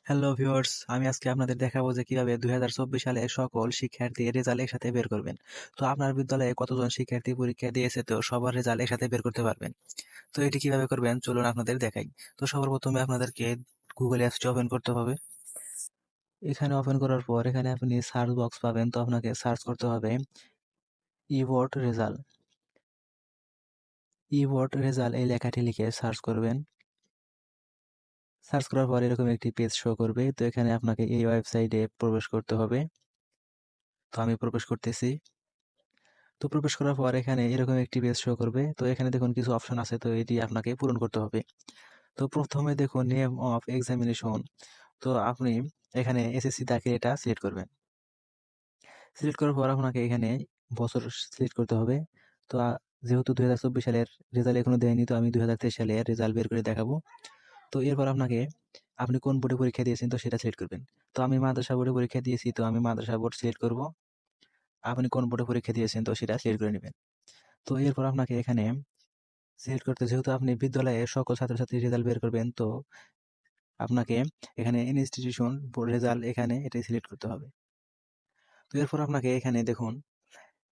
Hello viewers, আমি আজকে আপনাদের দেখাবো যে কিভাবে 2024 সালে সকল শিক্ষার্থীর রেজাল্ট একসাথে বের করবেন। তো আপনার বিদ্যালয়ে কতজন শিক্ষার্থী পরীক্ষা দিয়েছে তো সবার রেজাল্ট একসাথে বের করতে পারবেন। তো এটি কিভাবে করবেন চলুন আপনাদের দেখাই। তো সবার প্রথমে আপনাদেরকে গুগল অ্যাপসটি ওপেন করতে হবে। এখানে ওপেন করার পর এখানে আপনি সার্চ বক্স পাবেন, তো আপনাকে সার্চ করতে হবে ই-বোর্ড রেজাল্ট। ই-বোর্ড রেজাল্ট এই লেখাটি লিখে সার্চ করবেন। সার্চ করার পর এরকম একটি পেজ শো করবে, তো এখানে আপনাকে এই ওয়েবসাইটে প্রবেশ করতে হবে। তো আমি প্রবেশ করতেছি। তো প্রবেশ করার পর এখানে এরকম একটি পেজ শো করবে, তো এখানে দেখুন কিছু অপশন আছে, তো এটি আপনাকে পূরণ করতে হবে। তো প্রথমে দেখুন নেম অফ এক্সামিনেশন, তো আপনি এখানে এসএসসি দাগে এটা সিলেক্ট করবেন। সিলেক্ট করার পর আপনাকে এখানে বছর সিলেক্ট করতে হবে। তো যেহেতু 2024 সালের রেজাল্ট এখনো দেয়নি, তো আমি 2023 সালের রেজাল্ট বের করে দেখাবো। তো এরপর আপনাকে আপনি কোন বোর্ডে পরীক্ষা দিয়েছেন তো সেটা সিলেক্ট করবেন। তো আমি মাদ্রাসা বোর্ডে পরীক্ষা দিয়েছি, তো আমি মাদ্রাসা বোর্ড সিলেক্ট করব। আপনি কোন বোর্ডে পরীক্ষা দিয়েছেন তো সেটা সিলেক্ট করে নেবেন। তো এরপর আপনাকে এখানে সিলেক্ট করতে, যেহেতু আপনি বিদ্যালয়ে সকল ছাত্রছাত্রীর রেজাল্ট বের করবেন, তো আপনাকে এখানে ইনস্টিটিউশন রেজাল্ট এখানে এটাই সিলেক্ট করতে হবে। তো এরপর আপনাকে এখানে দেখুন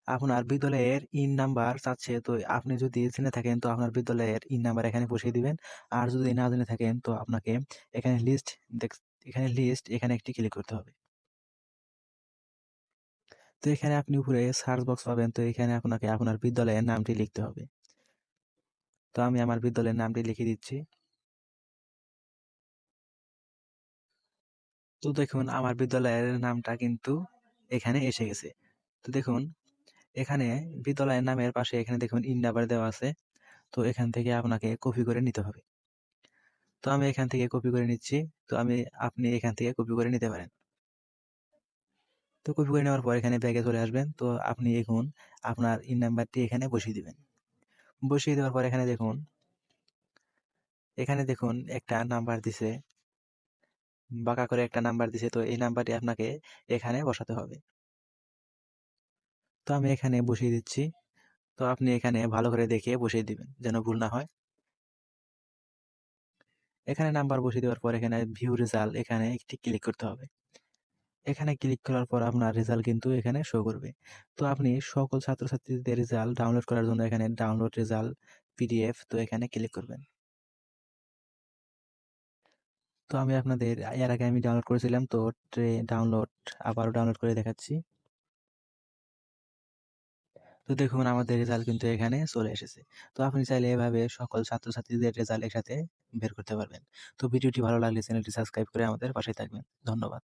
আপনার বিদ্যালয়ের ইন নাম্বার চাচ্ছে, তো আপনি যদি জেনে থাকেন তো আপনার বিদ্যালয়ের ইন নাম্বার এখানে বসিয়ে দিবেন। আর যদি না জেনে থাকেন তো আপনাকে এখানে লিস্ট এখানে একটি ক্লিক করতে হবে। তো এখানে আপনি উপরে সার্চ বক্স পাবেন, তো এখানে আপনাকে আপনার বিদ্যালয়ের নামটি লিখতে হবে। তো আমি আমার বিদ্যালয়ের নামটি লিখে দিচ্ছি। তো দেখুন আমার বিদ্যালয়ের নামটা কিন্তু এখানে এসে গেছে। তো দেখুন এখানে বিদ্যালয়ের নামের পাশে এখানে দেখুন ইন নাম্বার দেওয়া আছে। তো এখান থেকে আপনাকে কপি করে নিতে হবে। তো আমি এখান থেকে কপি করে নিচ্ছি। তো আপনি এখান থেকে কপি করে নিতে পারেন। তো কপি করে নেওয়ার পর এখানে ব্যাকে চলে আসবেন। তো আপনি এখন আপনার ইন নাম্বারটি এখানে বসিয়ে দিবেন। বসিয়ে দেওয়ার পর এখানে দেখুন একটা নাম্বার দিছে, বাঁকা করে একটা নাম্বার দিছে। তো এই নাম্বারটি আপনাকে এখানে বসাতে হবে। তো আমি এখানে বসিয়ে দিচ্ছি। তো আপনি এখানে ভালো করে দেখে বসিয়ে দিবেন যেন ভুল না হয়। এখানে নাম্বার বসিয়ে দেওয়ার পর এখানে ভিউ রেজাল্ট এখানে একটি ক্লিক করতে হবে। এখানে ক্লিক করার পর আপনার রেজাল্ট কিন্তু এখানে শো করবে। তো আপনি সকল ছাত্রছাত্রীদের রেজাল্ট ডাউনলোড করার জন্য এখানে ডাউনলোড রেজাল্ট পিডিএফ, তো এখানে ক্লিক করবেন। তো আমি আপনাদের এর আগে আমি ডাউনলোড করেছিলাম, তো ডাউনলোড আবারও ডাউনলোড করে দেখাচ্ছি। তো দেখুন আমাদের রেজাল্ট কিন্তু এখানে চলে এসেছে। তো আপনি চাইলে এভাবে সকল ছাত্রছাত্রীদের রেজাল্ট একসাথে বের করতে পারবেন। তো ভিডিওটি ভালো লাগলে চ্যানেলটি সাবস্ক্রাইব করে আমাদের পাশে থাকবেন। ধন্যবাদ।